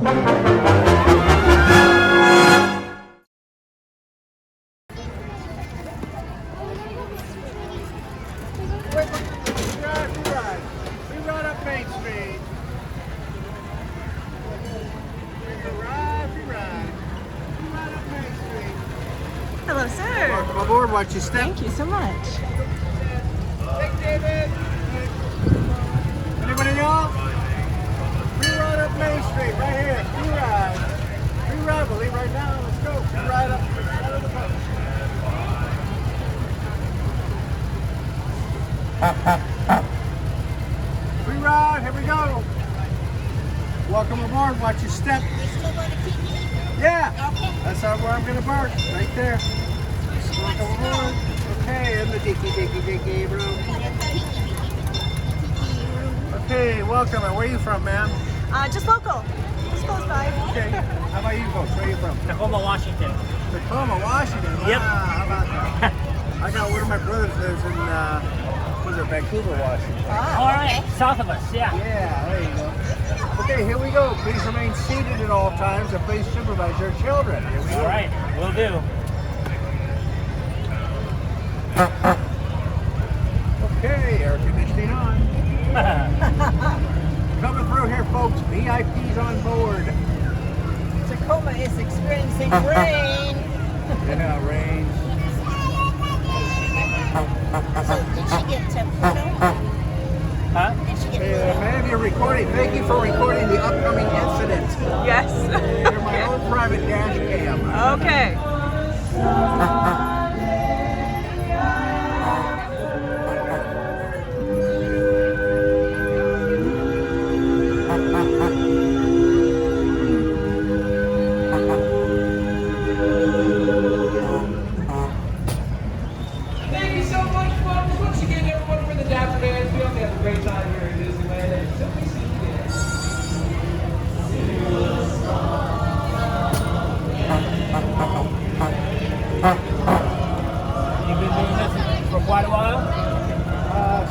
Hello, sir. Welcome aboard. Watch your step. Thank you so much. Hey, David. Anybody else? Free ride up Main Street, right here. Free ride. Free ride. We'll leave right now. Let's go. Free ride up the side of the boat. Free ride. Here we go. Welcome aboard. Watch your step. Yeah. Okay. That's where I'm going to park. Right there. Welcome aboard. Okay, in the dicky room. Okay, welcome. Where are you from, ma'am? Just local. Just close by. Okay. How about you folks? Where are you from? Tacoma, Washington. Tacoma, Washington. Wow, Yep. how about that? I got one of my brothers lives in Vancouver, Washington. All right, south of us, yeah. Yeah, there you go. Okay, here we go. Please remain seated at all times and please supervise your children. Here we go. All right, will do. Okay, air conditioning on. Coming through here, folks. VIPs on board. Tacoma is experiencing rain. Yeah, rain. So did she get to Pluto? Huh? Did she get Hey, Pluto? ma'am, you're recording. Thank you for recording the upcoming incident. Yes. You're my own private dash cam. Okay. Thank you so much, folks. Once again, everyone, for the DAPS fans. We hope you have a great time here in Disneyland. And simply see you again. You've been doing this for quite a while?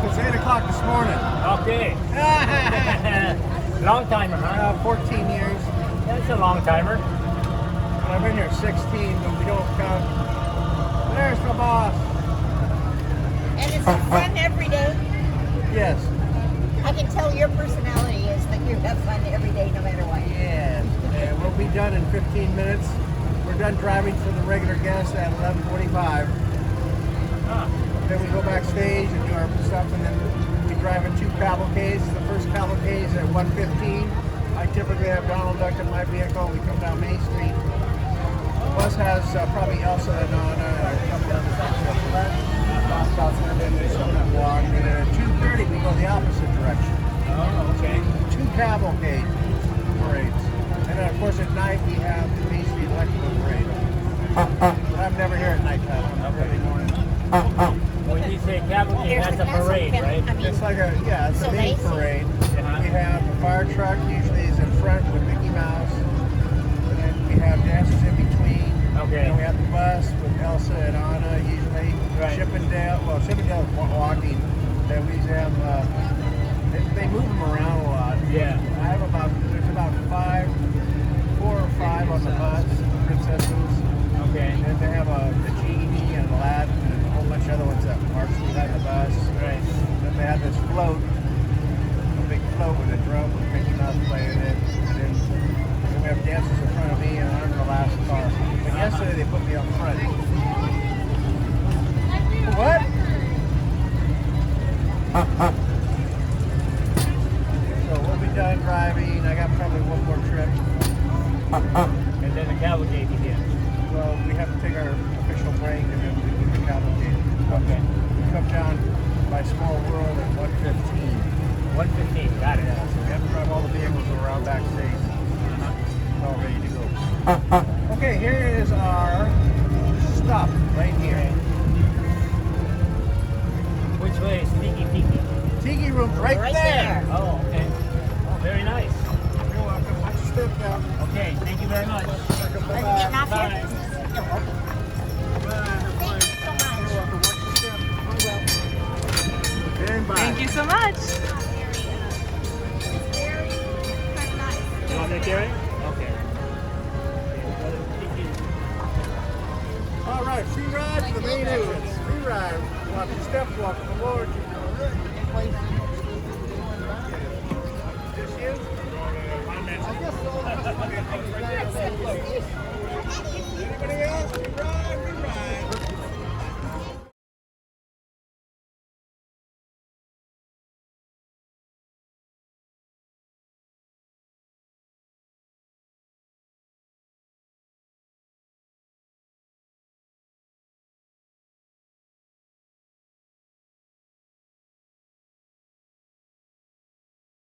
Since 8 o'clock this morning. Okay. Long timer, huh? 14 years. That's a long timer. I've been here 16, but we don't count. There's the boss. And is it fun every day? Yes. I can tell your personality is that you have fun every day no matter what. Yes. And we'll be done in 15 minutes. We're done driving for the regular guests at 11:45. Ah, Then we go backstage and do our stuff, and then we drive in 2 cavalcades. The first cavalcade is at 1:15. I typically have Donald Duck in my vehicle. We come down Main Street. The bus has probably Elsa and Anna, and I come down the left, and then there's some that walk. And then at 2:30 we go the opposite direction. oh, okay. 2 cavalcade parades. And then of course at night we have the Main Street Electrical Parade. But I'm never here at nighttime. I'm early morning. When you say cavalcade, There's that's the a castle parade, pin- right? I mean, It's like it's So a mini they- parade. Uh-huh. We have the fire truck usually is in front with Mickey Mouse. And then we have dancers in between. Okay. And we have the bus with Elsa and Anna usually. Right. Chippendale is walking. Then we have, they move them around a lot. Yeah. There's about 4 or 5 on the bus, princesses. Okay. And then they have the genie and Aladdin and a whole bunch of other ones that march behind the bus. Right. Then they have this float, a big float with a drum with Mickey Mouse playing it. And then we have dancers in front of me, and I'm in the last car. But yesterday they put me up front. What? So we'll be done driving. I got probably one more trip. And then the cavalcade begins. Well, we have to take our official break and then we do the cavalcade. Okay. We come down by Small World at 1:15. 1:15, got it. Yeah, so we have to drive all the vehicles around backstage. All ready to go. Okay, here is our stop right here. Which way is Tiki? Tiki room right there. Oh, okay. Oh, very nice. You're welcome. Watch your step now. Okay, thank you very much. Welcome. Are you Bye-bye. getting off here? Bye. Bye. Thank you so much. You're welcome. Watch your step. Stand by. Thank you so much. It's very kind of nice. You want that, Gary? the main entrance. Re-ride. Watch your steps, welcome aboard. Just you? I guess so. Anybody else? Re-ride, re-ride.